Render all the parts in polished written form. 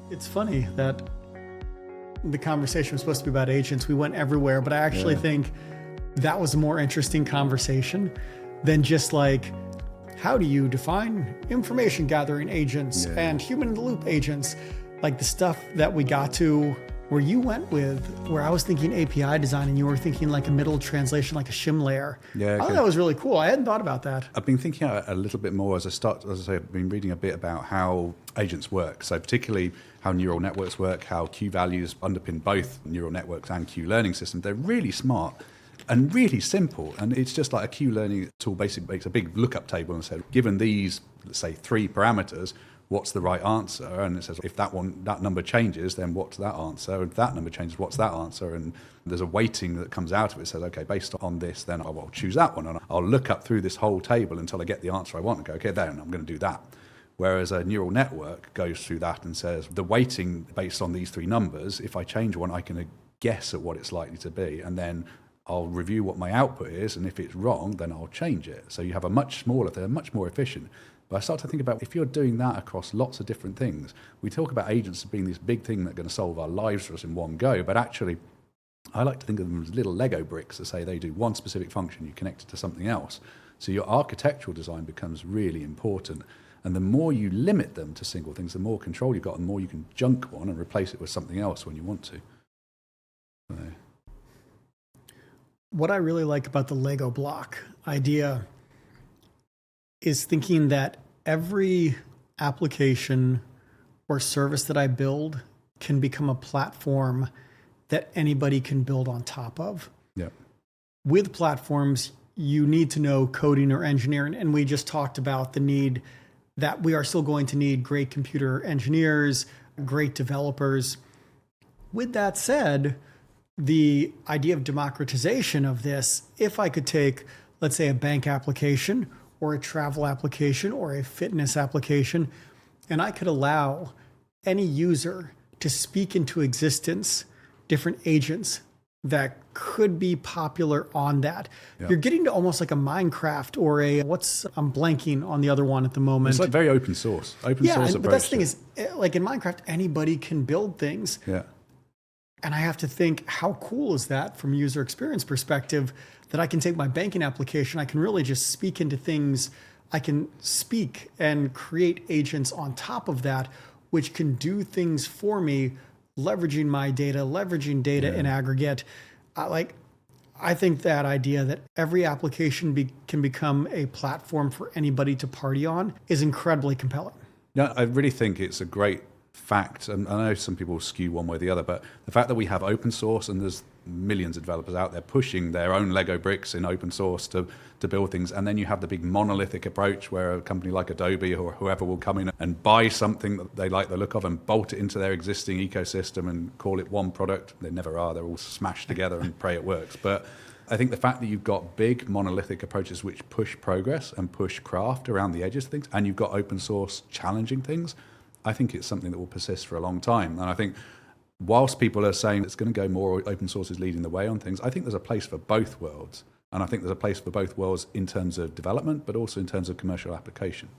It's funny that the conversation was supposed to be about agents. We went everywhere, but I actually think that was a more interesting conversation than just like, how do you define information gathering agents and human in the loop agents? Like the stuff that we got to where you went with, where I was thinking API design and you were thinking like a middle translation, like a shim layer. Yeah, I thought that was really cool. I hadn't thought about that. I've been thinking a little bit more as I say, I've been reading a bit about how agents work. So particularly how neural networks work, how Q values underpin both neural networks and Q learning systems. They're really smart and really simple. And it's just like a Q learning tool basically makes a big lookup table and says, given these, let's say 3 parameters, what's the right answer? And it says, if that number changes, then what's that answer? If that number changes, what's that answer? And there's a weighting that comes out of it. It says, okay, based on this, then I'll choose that one. And I'll look up through this whole table until I get the answer I want and go, okay, then I'm going to do that. Whereas a neural network goes through that and says, the weighting based on these 3 numbers, if I change one, I can guess at what it's likely to be. And then I'll review what my output is. And if it's wrong, then I'll change it. So you have a much smaller, they're much more efficient. But I start to think about if you're doing that across lots of different things, we talk about agents as being this big thing that's going to solve our lives for us in one go. But actually, I like to think of them as little Lego bricks that say they do one specific function, you connect it to something else. So your architectural design becomes really important. And the more you limit them to single things, the more control you've got, and the more you can junk one and replace it with something else when you want to. So. What I really like about the Lego block idea is thinking that every application or service that I build can become a platform that anybody can build on top of. Yeah. With platforms, you need to know coding or engineering. And we just talked about the need that we are still going to need great computer engineers, great developers. With that said, the idea of democratization of this, if I could take, let's say, a bank application or a travel application or a fitness application, and I could allow any user to speak into existence different agents that could be popular on that. Yeah. You're getting to almost like a Minecraft or I'm blanking on the other one at the moment. It's like very open source. Source approach. But that's the thing is, like in Minecraft, anybody can build things. Yeah. And I have to think, how cool is that from a user experience perspective that I can take my banking application, I can really just speak into things. I can speak and create agents on top of that, which can do things for me, leveraging my data, leveraging data in aggregate. I think that idea that every application can become a platform for anybody to party on is incredibly compelling. Yeah, I really think it's a great fact, and I know some people skew one way or the other, but the fact that we have open source and there's millions of developers out there pushing their own Lego bricks in open source to build things, and then you have the big monolithic approach where a company like Adobe or whoever will come in and buy something that they like the look of and bolt it into their existing ecosystem and call it one product. They never are. They're all smashed together and pray it works. But I think the fact that you've got big monolithic approaches which push progress and push craft around the edges of things, and you've got open source challenging things, I think it's something that will persist for a long time. And I think whilst people are saying it's going to go more open source is leading the way on things, I think there's a place for both worlds. And I think there's a place for both worlds in terms of development, but also in terms of commercial application.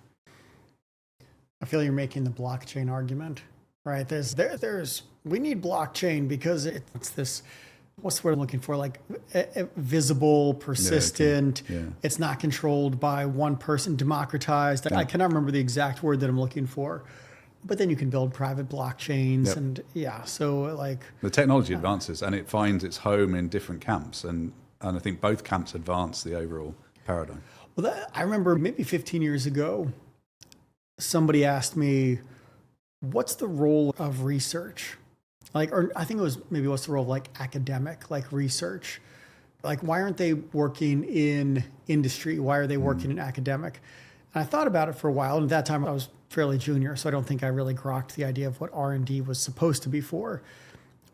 I feel you're making the blockchain argument, right? We need blockchain because it's this, what's the word I'm looking for? Like visible, persistent. Yeah. It's not controlled by one person, democratized. I cannot remember the exact word that I'm looking for. But then you can build private blockchains and so like... The technology advances and it finds its home in different camps. And I think both camps advance the overall paradigm. Well, I remember maybe 15 years ago, somebody asked me, what's the role of research? Or I think it was maybe what's the role of like academic, like research? Like, why aren't they working in industry? Why are they working in academic? And I thought about it for a while. And at that time I was fairly junior, so I don't think I really grokked the idea of what R&D was supposed to be for.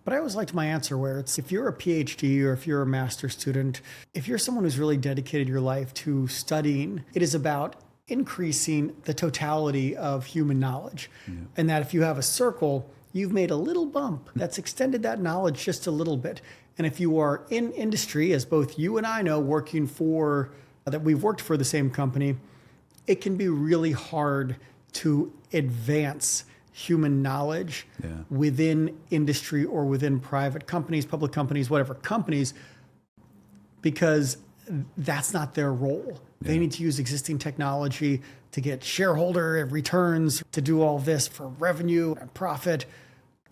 But I always liked my answer where it's, if you're a PhD or if you're a master's student, if you're someone who's really dedicated your life to studying, it is about increasing the totality of human knowledge. Yeah. And that if you have a circle, you've made a little bump that's extended that knowledge just a little bit. And if you are in industry, as both you and I know, that we've worked for the same company, it can be really hard to advance human knowledge within industry or within private companies, public companies, whatever companies, because that's not their role. They need to use existing technology to get shareholder returns, to do all this for revenue and profit.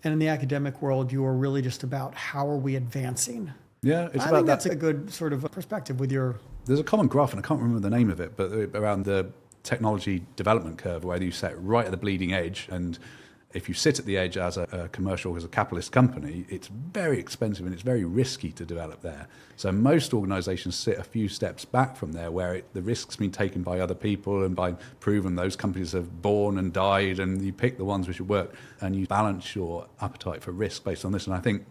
And in the academic world, you are really just about how are we advancing? Yeah, it's I about think that. that's a good sort of perspective with your... There's a common graph, and I can't remember the name of it, but around the technology development curve, where you set right at the bleeding edge, and if you sit at the edge as a commercial, as a capitalist company, it's very expensive and it's very risky to develop there. So most organizations sit a few steps back from there, where the risk's been taken by other people and by proven those companies have born and died, and you pick the ones which work and you balance your appetite for risk based on this. And I think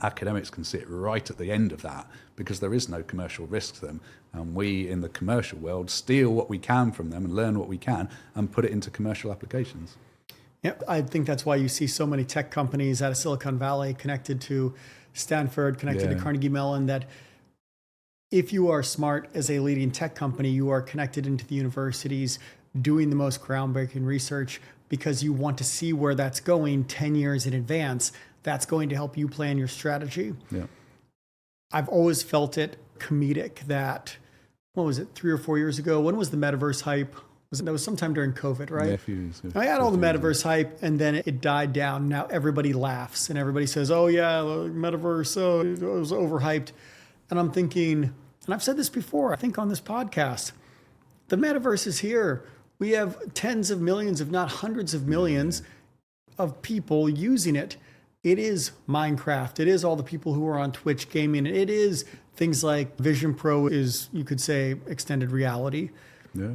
academics can sit right at the end of that because there is no commercial risk to them. And we in the commercial world steal what we can from them and learn what we can and put it into commercial applications. Yeah, I think that's why you see so many tech companies out of Silicon Valley connected to Stanford, connected to Carnegie Mellon, that if you are smart as a leading tech company, you are connected into the universities doing the most groundbreaking research because you want to see where that's going 10 years in advance. That's going to help you plan your strategy. Yeah. I've always felt it comedic that, what was it, 3 or 4 years ago? When was the Metaverse hype? That was sometime during COVID, right? Yeah, a few years ago. I had all the Metaverse hype, and then it died down. Now everybody laughs, and everybody says, oh yeah, the Metaverse, oh, it was overhyped. And I'm thinking, and I've said this before, I think on this podcast, the Metaverse is here. We have tens of millions, if not hundreds of millions of people using it. It is Minecraft. It is all the people who are on Twitch gaming. It is things like Vision Pro is, you could say, extended reality. Yeah.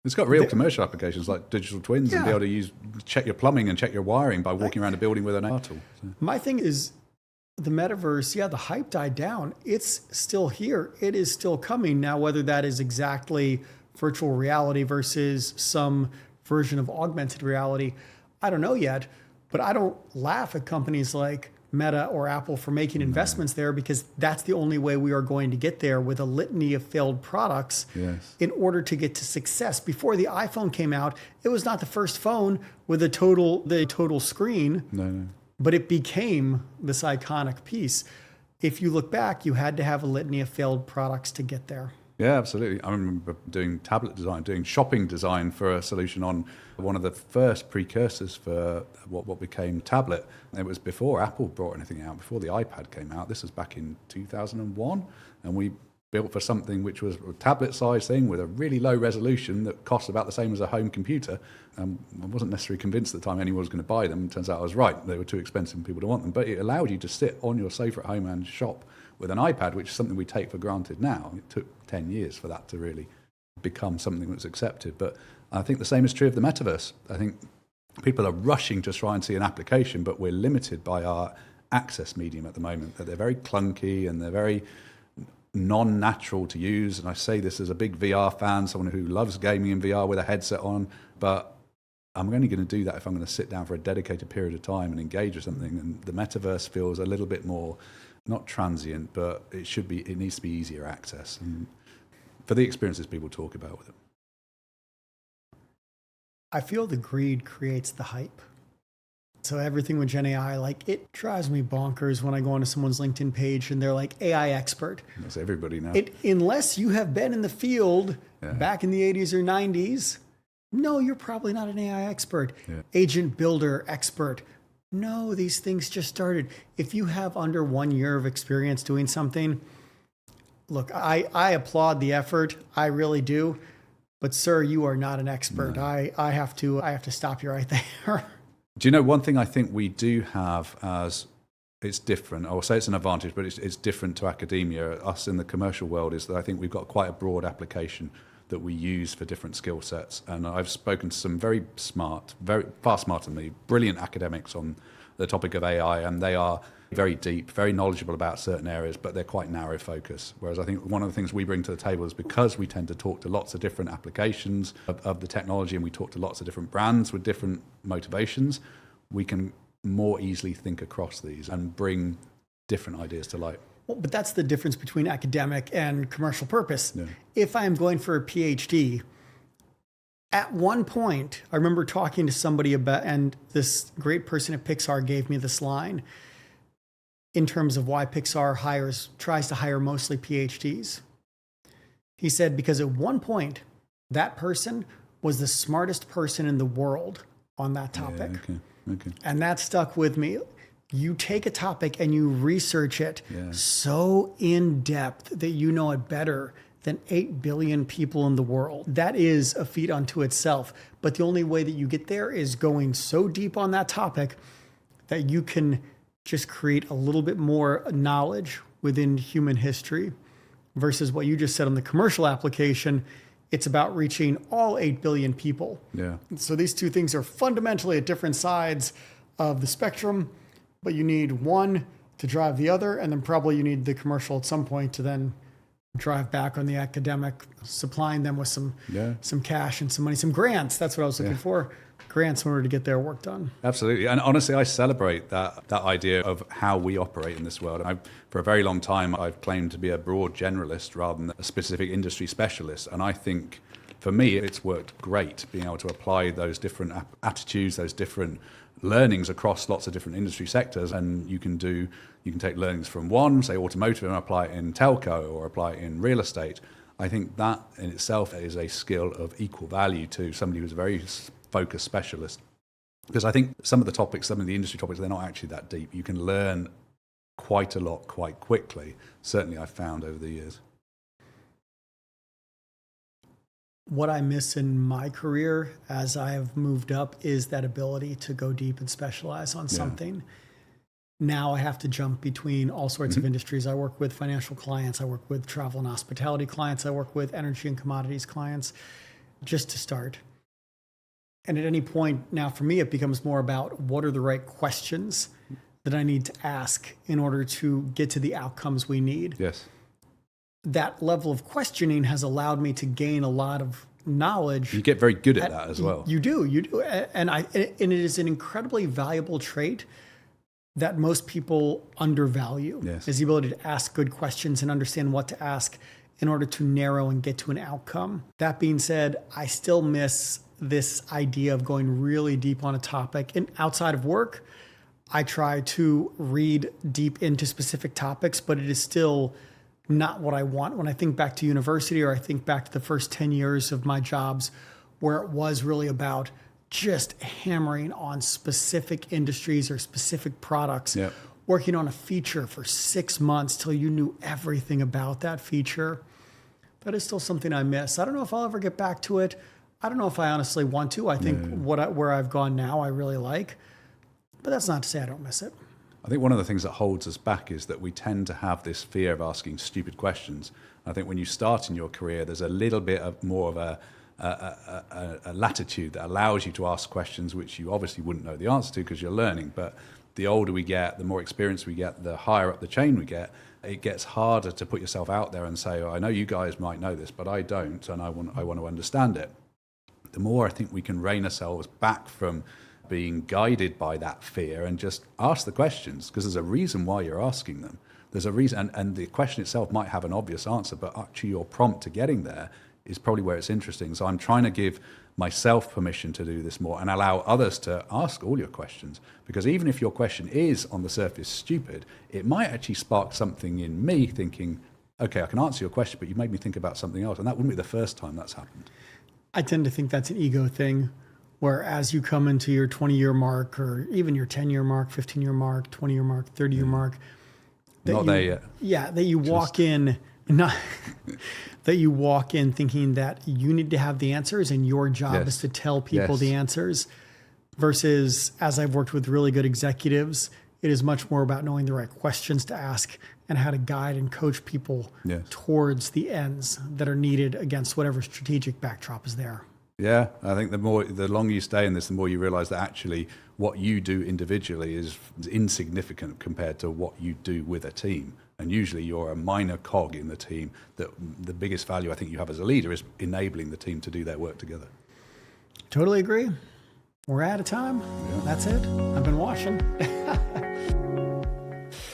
It's got real commercial applications like digital twins and be able to check your plumbing and check your wiring by walking around a building with an AR tool. So. My thing is the Metaverse, the hype died down. It's still here. It is still coming. Now, whether that is exactly virtual reality versus some version of augmented reality, I don't know yet. But I don't laugh at companies like Meta or Apple for making investments there, because that's the only way we are going to get there with a litany of failed products in order to get to success. Before the iPhone came out, it was not the first phone with the total screen, but it became this iconic piece. If you look back, you had to have a litany of failed products to get there. Yeah, absolutely. I remember doing tablet design, doing shopping design for a solution on one of the first precursors for what became tablet. It was before Apple brought anything out, before the iPad came out. This was back in 2001. And we built for something which was a tablet-sized thing with a really low resolution that cost about the same as a home computer. I wasn't necessarily convinced at the time anyone was going to buy them. It turns out I was right. They were too expensive and people didn't want them. But it allowed you to sit on your sofa at home and shop with an iPad, which is something we take for granted now. It took 10 years for that to really become something that's accepted. But I think the same is true of the Metaverse. I think people are rushing to try and see an application, but we're limited by our access medium at the moment, that they're very clunky and they're very non-natural to use. And I say this as a big VR fan, someone who loves gaming in VR with a headset on, but I'm only going to do that if I'm going to sit down for a dedicated period of time and engage with something. And the Metaverse feels a little bit more, not transient, but it needs to be easier access. And for the experiences people talk about with it. I feel the greed creates the hype. So everything with Gen AI, like, it drives me bonkers when I go onto someone's LinkedIn page and they're like AI expert. That's everybody now. Unless you have been in the field back in the 80s or 90s, no, you're probably not an AI expert. Agent builder expert. No, these things just started. If you have under 1 year of experience doing something, look, I applaud the effort. I really do. But sir, you are not an expert. No. I have to stop you right there. Do you know one thing I think we do have as it's different, I will say it's an advantage, but it's different to academia, us in the commercial world, is that I think we've got quite a broad application that we use for different skill sets. And I've spoken to some very smart, very far smarter than me, brilliant academics on the topic of AI, and they are very deep, very knowledgeable about certain areas, but they're quite narrow focus. Whereas I think one of the things we bring to the table is because we tend to talk to lots of different applications of the technology, and we talk to lots of different brands with different motivations, we can more easily think across these and bring different ideas to light. Well, but that's the difference between academic and commercial purpose. If I'm going for a PhD, At one point, I remember talking to somebody about, and this great person at Pixar gave me this line in terms of why Pixar tries to hire mostly PhDs. He said, because at one point, that person was the smartest person in the world on that topic. Yeah, okay. And that stuck with me. You take a topic and you research it so in depth that you know it better than 8 billion people in the world. That is a feat unto itself. But the only way that you get there is going so deep on that topic that you can just create a little bit more knowledge within human history versus what you just said on the commercial application. It's about reaching all 8 billion people. Yeah. So these two things are fundamentally at different sides of the spectrum, but you need one to drive the other, and then probably you need the commercial at some point to then drive back on the academic, supplying them with some cash and some money, some grants. That's what I was looking for. Grants in order to get their work done. Absolutely. And honestly, I celebrate that idea of how we operate in this world. For a very long time, I've claimed to be a broad generalist rather than a specific industry specialist. And I think for me, it's worked great being able to apply those different attitudes, those different learnings across lots of different industry sectors. And you can take learnings from one, say automotive, and apply it in telco or apply it in real estate. I think that in itself is a skill of equal value to somebody who's a very focused specialist. Because I think some of the industry topics, they're not actually that deep. You can learn quite a lot quite quickly. Certainly I've found over the years. What I miss in my career as I have moved up is that ability to go deep and specialize on something. Now I have to jump between all sorts of industries. I work with financial clients. I work with travel and hospitality clients. I work with energy and commodities clients, just to start. And at any point now for me, it becomes more about what are the right questions that I need to ask in order to get to the outcomes we need. Yes. That level of questioning has allowed me to gain a lot of knowledge. You get very good at that as well. You do. And it is an incredibly valuable trait that most people undervalue, is the ability to ask good questions and understand what to ask in order to narrow and get to an outcome. That being said, I still miss this idea of going really deep on a topic. And outside of work, I try to read deep into specific topics, but it is still not what I want. When I think back to university, or I think back to the first 10 years of my jobs, where it was really about just hammering on specific industries or specific products, working on a feature for 6 months till you knew everything about that feature. That is still something I miss. I don't know if I'll ever get back to it. I don't know if I honestly want to. I think where I've gone now, I really like. But that's not to say I don't miss it. I think one of the things that holds us back is that we tend to have this fear of asking stupid questions. I think when you start in your career, there's a little bit more of a latitude that allows you to ask questions which you obviously wouldn't know the answer to because you're learning. But the older we get, the more experience we get, the higher up the chain we get, it gets harder to put yourself out there and say, I know you guys might know this, but I don't, and I want to understand it. The more I think we can rein ourselves back from being guided by that fear and just ask the questions, because there's a reason why you're asking them. There's a reason, and the question itself might have an obvious answer, but actually your prompt to getting there is probably where it's interesting. So I'm trying to give myself permission to do this more and allow others to ask all your questions, because even if your question is on the surface stupid, it might actually spark something in me thinking, okay, I can answer your question, but you made me think about something else. And that wouldn't be the first time that's happened. I tend to think that's an ego thing, where as you come into your 20-year mark, or even your 10-year mark, 15-year mark, 20-year mark, 30-year mark, not there yet. Yeah, that you walk in, that you walk in thinking that you need to have the answers and your job is to tell people the answers, versus as I've worked with really good executives, it is much more about knowing the right questions to ask and how to guide and coach people towards the ends that are needed against whatever strategic backdrop is there. Yeah, I think the longer you stay in this, the more you realize that actually what you do individually is insignificant compared to what you do with a team. And usually you're a minor cog in the team. That the biggest value I think you have as a leader is enabling the team to do their work together. Totally agree. We're out of time. That's it. I've been watching.